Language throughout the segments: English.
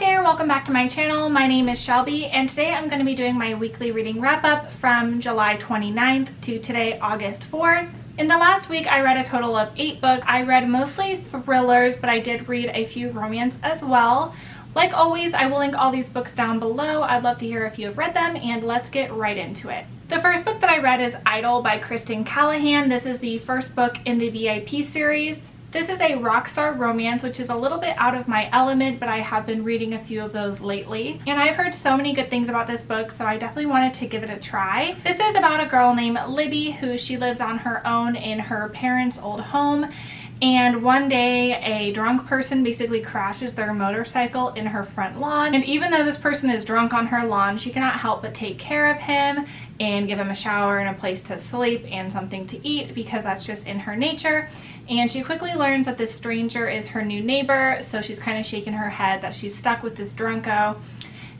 there, welcome back to my channel. My name is Shelby and today I'm going to be doing my weekly reading wrap-up from July 29th to today, August 4th. In the last week, I read a total of 8 books. I read mostly thrillers, but I did read a few romance as well. Like always, I will link all these books down below. I'd love to hear if you have read them, and let's get right into it. The first book that I read is Idol by Kristen Callahan. This is the first book in the VIP series. This is a rock star romance, which is a little bit out of my element, but I have been reading a few of those lately. And I've heard so many good things about this book, so I definitely wanted to give it a try. This is about a girl named Libby who she lives on her own in her parents' old home. And one day a drunk person basically crashes their motorcycle in her front lawn. And even though this person is drunk on her lawn, she cannot help but take care of him and give him a shower and a place to sleep and something to eat because that's just in her nature. And she quickly learns that this stranger is her new neighbor, so she's kind of shaking her head that she's stuck with this drunko.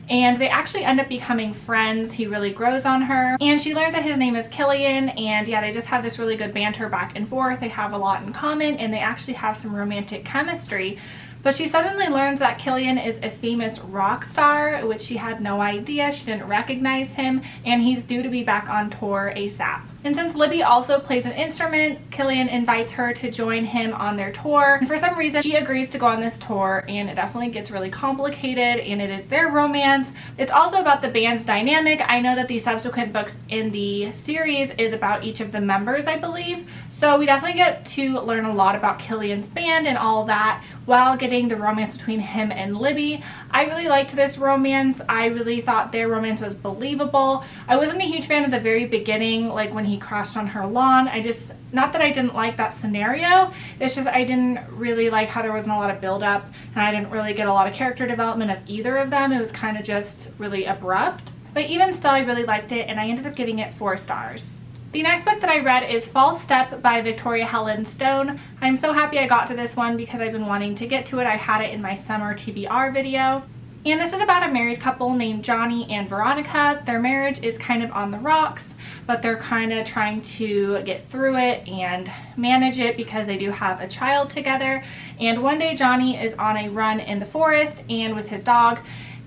And they actually end up becoming friends. He really grows on her. And she learns that his name is Killian, and yeah, they just have this really good banter back and forth. They have a lot in common, and they actually have some romantic chemistry. But she suddenly learns that Killian is a famous rock star, which she had no idea. She didn't recognize him, and he's due to be back on tour ASAP. And since Libby also plays an instrument, Killian invites her to join him on their tour. And for some reason, she agrees to go on this tour, and it definitely gets really complicated, and it is their romance. It's also about the band's dynamic. I know that the subsequent books in the series is about each of the members, I believe. So we definitely get to learn a lot about Killian's band and all that while getting the romance between him and Libby. I really liked this romance. I really thought their romance was believable. I wasn't a huge fan of the very beginning, like when he crashed on her lawn. Not that I didn't like that scenario, it's just I didn't really like how there wasn't a lot of build-up, and I didn't really get a lot of character development of either of them. It was kind of just really abrupt. But even still, I really liked it, and I ended up giving it 4 stars. The next book that I read is False Step by Victoria Helen Stone. I'm so happy I got to this one because I've been wanting to get to it. I had it in my summer TBR video. And this is about a married couple named Johnny and Veronica. Their marriage is kind of on the rocks, but they're kind of trying to get through it and manage it because they do have a child together. And one day Johnny is on a run in the forest and with his dog,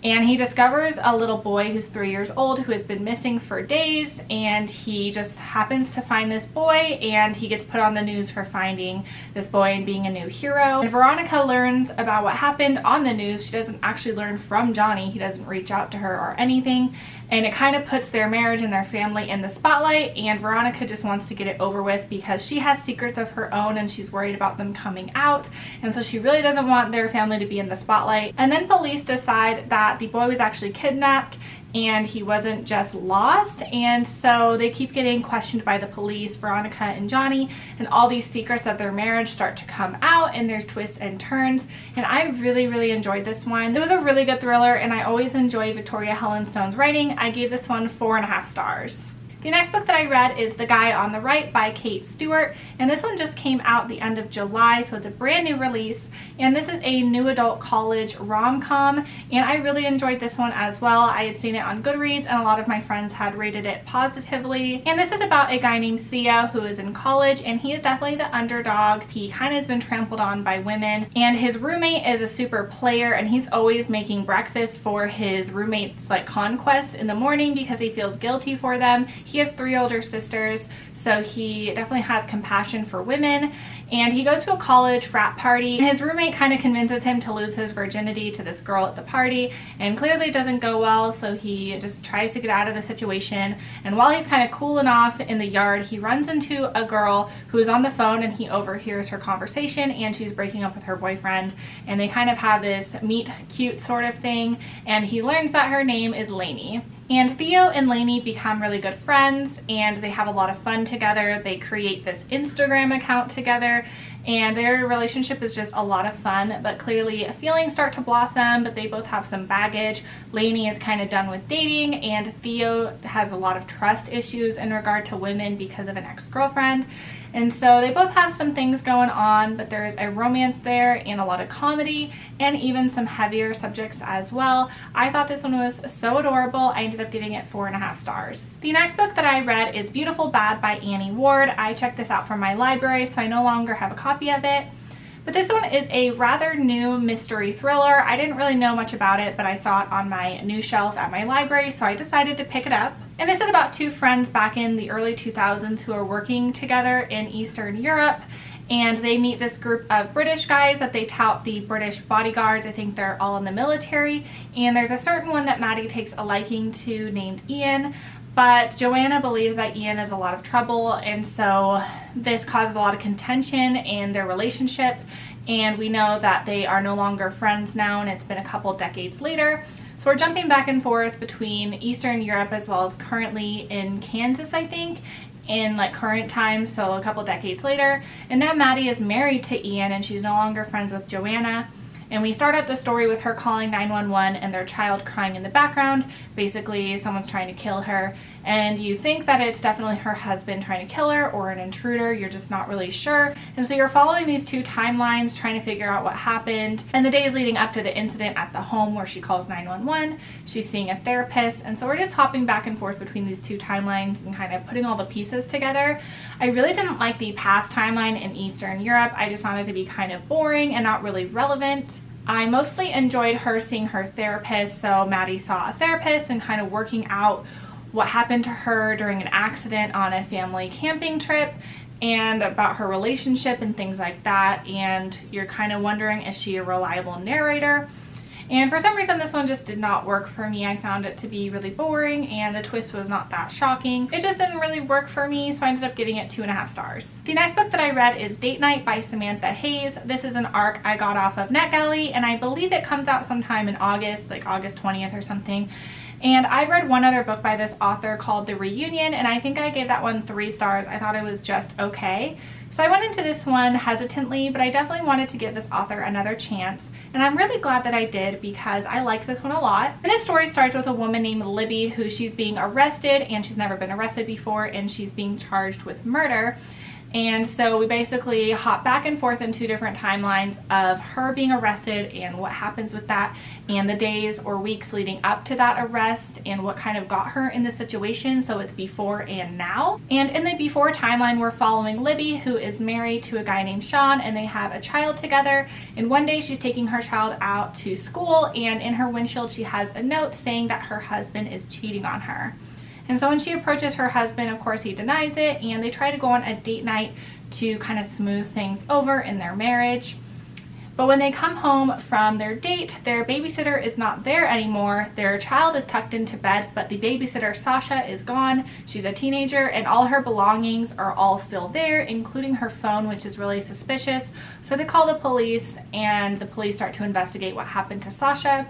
and he discovers a little boy who's 3 years old who has been missing for days, and he just happens to find this boy, and he gets put on the news for finding this boy and being a new hero. And Veronica learns about what happened on the news. She doesn't actually learn from Johnny. He doesn't reach out to her or anything, and it kind of puts their marriage and their family in the spotlight, and Veronica just wants to get it over with because she has secrets of her own and she's worried about them coming out, and so she really doesn't want their family to be in the spotlight. And then police decide that the boy was actually kidnapped and he wasn't just lost, and so they keep getting questioned by the police, Veronica and Johnny, and all these secrets of their marriage start to come out, and there's twists and turns, and I really enjoyed this one. It was a really good thriller, and I always enjoy Victoria Helen Stone's writing. I gave this one 4.5 stars. The next book that I read is The Guy on the Right by Kate Stewart, and this one just came out the end of July, so it's a brand new release, and this is a new adult college rom-com, and I really enjoyed this one as well. I had seen it on Goodreads, and a lot of my friends had rated it positively. And this is about a guy named Theo who is in college, and he is definitely the underdog. He kind of has been trampled on by women, and his roommate is a super player, and he's always making breakfast for his roommates' conquests in the morning because he feels guilty for them. He has 3 older sisters, so he definitely has compassion for women, and he goes to a college frat party, and his roommate kind of convinces him to lose his virginity to this girl at the party, and clearly it doesn't go well, so he just tries to get out of the situation. And while he's kind of cooling off in the yard, he runs into a girl who is on the phone, and he overhears her conversation, and she's breaking up with her boyfriend, and they kind of have this meet cute sort of thing, and he learns that her name is Lainey. And Theo and Lainey become really good friends, and they have a lot of fun together. They create this Instagram account together, and their relationship is just a lot of fun, but clearly feelings start to blossom, but they both have some baggage. Lainey is kind of done with dating, and Theo has a lot of trust issues in regard to women because of an ex-girlfriend. And so they both have some things going on, but there is a romance there and a lot of comedy and even some heavier subjects as well. I thought this one was so adorable. I ended up giving it 4.5 stars. The next book that I read is Beautiful Bad by Annie Ward. I checked this out from my library, so I no longer have a copy of it. But this one is a rather new mystery thriller. I didn't really know much about it, but I saw it on my new shelf at my library, so I decided to pick it up. And this is about two friends back in the early 2000s who are working together in Eastern Europe, and they meet this group of British guys that they tout the British bodyguards. I think they're all in the military, and there's a certain one that Maddie takes a liking to named Ian, but Joanna believes that Ian is a lot of trouble, and so this caused a lot of contention in their relationship, and we know that they are no longer friends now, and it's been a couple decades later. So we're jumping back and forth between Eastern Europe as well as currently in Kansas, I think, in like current times, so a couple decades later. And now Maddie is married to Ian and she's no longer friends with Joanna. And we start out the story with her calling 911 and their child crying in the background. Basically, someone's trying to kill her. And you think that it's definitely her husband trying to kill her or an intruder. You're just not really sure. And so you're following these two timelines, trying to figure out what happened. And the days leading up to the incident at the home where she calls 911, she's seeing a therapist. And so we're just hopping back and forth between these two timelines and kind of putting all the pieces together. I really didn't like the past timeline in Eastern Europe. I just found it to be kind of boring and not really relevant. I mostly enjoyed her seeing her therapist. So Maddie saw a therapist and kind of working out what happened to her during an accident on a family camping trip and about her relationship and things like that. And you're kind of wondering, is she a reliable narrator? And for some reason, this one just did not work for me. I found it to be really boring and the twist was not that shocking. It just didn't really work for me, so I ended up giving it 2.5 stars. The next book that I read is Date Night by Samantha Hayes. This is an ARC I got off of NetGalley, and I believe it comes out sometime in August, like August 20th or something. And I've read one other book by this author called The Reunion, and I think I gave that one 3 stars. I thought it was just okay. So I went into this one hesitantly, but I definitely wanted to give this author another chance. And I'm really glad that I did because I liked this one a lot. And this story starts with a woman named Libby who she's being arrested, and she's never been arrested before, and she's being charged with murder. And so we basically hop back and forth in 2 different timelines of her being arrested and what happens with that, and the days or weeks leading up to that arrest and what kind of got her in the situation. So it's before and now. And in the before timeline, we're following Libby, who is married to a guy named Sean, and they have a child together. And one day she's taking her child out to school, and in her windshield she has a note saying that her husband is cheating on her. And so when she approaches her husband, of course he denies it, and they try to go on a date night to kind of smooth things over in their marriage. But when they come home from their date, their babysitter is not there anymore. Their child is tucked into bed, but the babysitter, Sasha, is gone. She's a teenager, and all her belongings are all still there, including her phone, which is really suspicious. So they call the police, and the police start to investigate what happened to Sasha.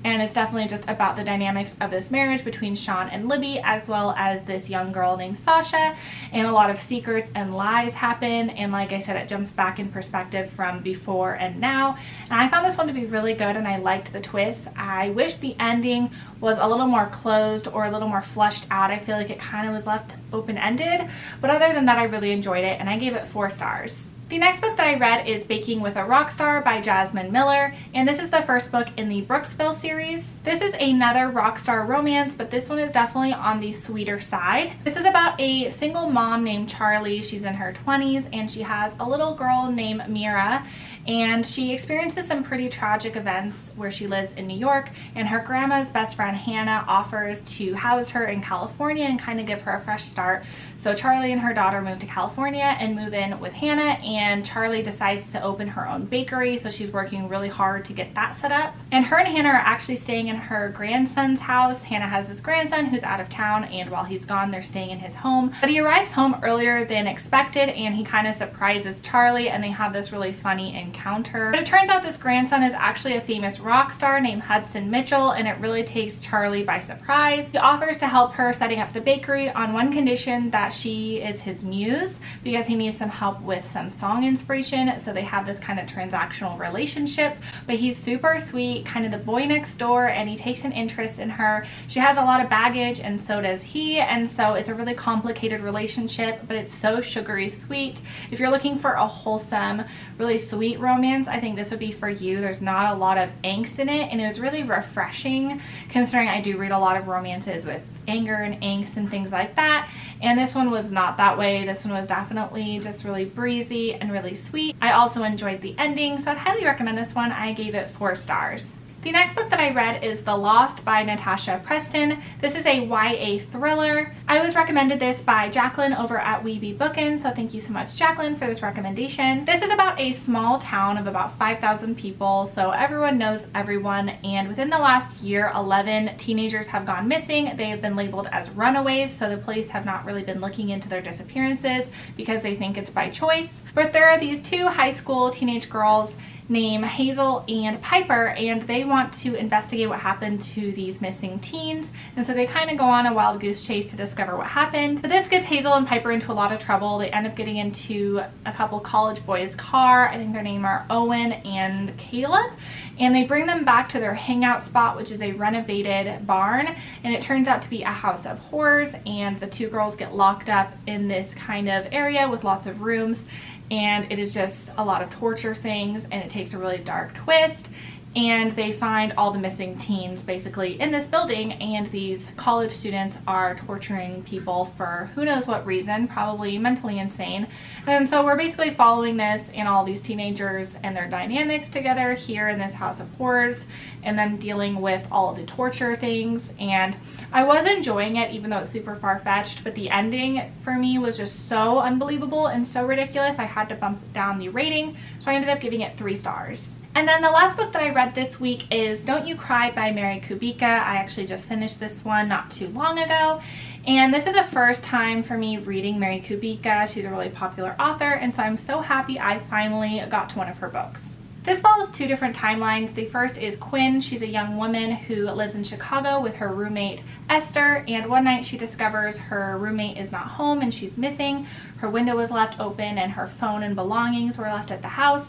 And it's definitely just about the dynamics of this marriage between Sean and Libby, as well as this young girl named Sasha. And a lot of secrets and lies happen. And like I said, it jumps back in perspective from before and now. And I found this one to be really good, and I liked the twist. I wish the ending was a little more closed or a little more fleshed out. I feel like it kind of was left open-ended. But other than that, I really enjoyed it, and I gave it 4 stars. The next book that I read is Baking with a Rock Star by Jasmine Miller, and this is the first book in the Brooksville series. This is another rock star romance, but this one is definitely on the sweeter side. This is about a single mom named Charlie. She's in her 20s, and she has a little girl named Mira, and she experiences some pretty tragic events where she lives in New York, and her grandma's best friend Hannah offers to house her in California and kind of give her a fresh start. So Charlie and her daughter move to California and move in with Hannah, and Charlie decides to open her own bakery, so she's working really hard to get that set up. And her and Hannah are actually staying in her grandson's house. Hannah has this grandson who's out of town, and while he's gone, they're staying in his home. But he arrives home earlier than expected, and he kind of surprises Charlie, and they have this really funny encounter. But it turns out this grandson is actually a famous rock star named Hudson Mitchell, and it really takes Charlie by surprise. He offers to help her setting up the bakery on one condition, that she is his muse, because he needs some help with some song inspiration. So they have this kind of transactional relationship, but he's super sweet, kind of the boy next door, and he takes an interest in her. She has a lot of baggage, and so does he, and so it's a really complicated relationship, but it's so sugary sweet. If you're looking for a wholesome, really sweet romance, I think this would be for you. There's not a lot of angst in it, and it was really refreshing considering I do read a lot of romances with anger and angst and things like that, and this one was not that way. This one was definitely just really breezy and really sweet. I also enjoyed the ending, so I'd highly recommend this one. I gave it 4 stars. The next book that I read is The Lost by Natasha Preston. This is a YA thriller. I was recommended this by Jacqueline over at Weeby Bookin', so thank you so much, Jacqueline, for this recommendation. This is about a small town of about 5,000 people, so everyone knows everyone, and within the last year, 11 teenagers have gone missing. They have been labeled as runaways, so the police have not really been looking into their disappearances because they think it's by choice. But there are these 2 high school teenage girls named Hazel and Piper, and they want to investigate what happened to these missing teens, and so they kind of go on a wild goose chase to discover what happened. But this gets Hazel and Piper into a lot of trouble. They end up getting into a couple college boys' car. I think their name are Owen and Caleb, and they bring them back to their hangout spot, which is a renovated barn, and it turns out to be a house of horrors, and the 2 girls get locked up in this kind of area with lots of rooms, and it is just a lot of torture things, and it takes a really dark twist, and they find all the missing teens basically in this building, and these college students are torturing people for who knows what reason, probably mentally insane. And so we're basically following this and all these teenagers and their dynamics together here in this house of horrors, and them dealing with all of the torture things. And I was enjoying it even though it's super far-fetched, but the ending for me was just so unbelievable and so ridiculous. I had to bump down the rating, so I ended up giving it 3 stars. And then the last book that I read this week is Don't You Cry by Mary Kubica. I actually just finished this one not too long ago, and this is a first time for me reading Mary Kubica. She's a really popular author, and so I'm so happy I finally got to one of her books. This follows 2 different timelines. The first is Quinn. She's a young woman who lives in Chicago with her roommate Esther, and one night she discovers her roommate is not home and she's missing. Her window was left open and her phone and belongings were left at the house.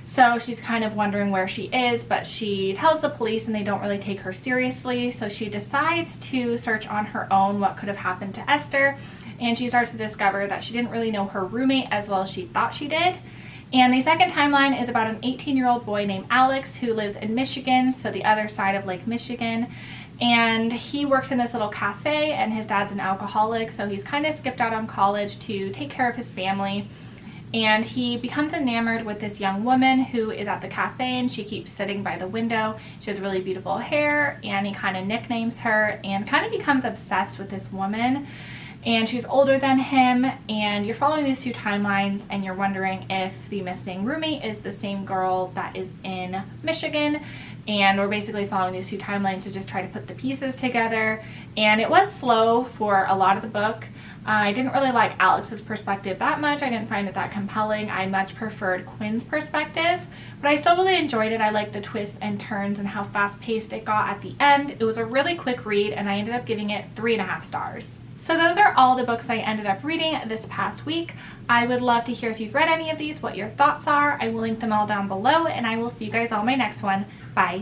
So she's kind of wondering where she is, but she tells the police and they don't really take her seriously. So she decides to search on her own what could have happened to Esther, and she starts to discover that she didn't really know her roommate as well as she thought she did. And the second timeline is about an 18-year-old boy named Alex who lives in Michigan, so the other side of Lake Michigan. And he works in this little cafe, and his dad's an alcoholic, so he's kind of skipped out on college to take care of his family. And he becomes enamored with this young woman who is at the cafe, and she keeps sitting by the window. She has really beautiful hair, and he kind of nicknames her and kind of becomes obsessed with this woman. And she's older than him, and you're following these 2 timelines, and you're wondering if the missing roommate is the same girl that is in Michigan. And we're basically following these 2 timelines to just try to put the pieces together. And it was slow for a lot of the book. I didn't really like Alex's perspective that much. I didn't find it that compelling. I much preferred Quinn's perspective, but I still really enjoyed it. I liked the twists and turns and how fast-paced it got at the end. It was a really quick read, and I ended up giving it 3.5 stars. So those are all the books I ended up reading this past week. I would love to hear if you've read any of these, what your thoughts are. I will link them all down below, and I will see you guys on my next one. Bye.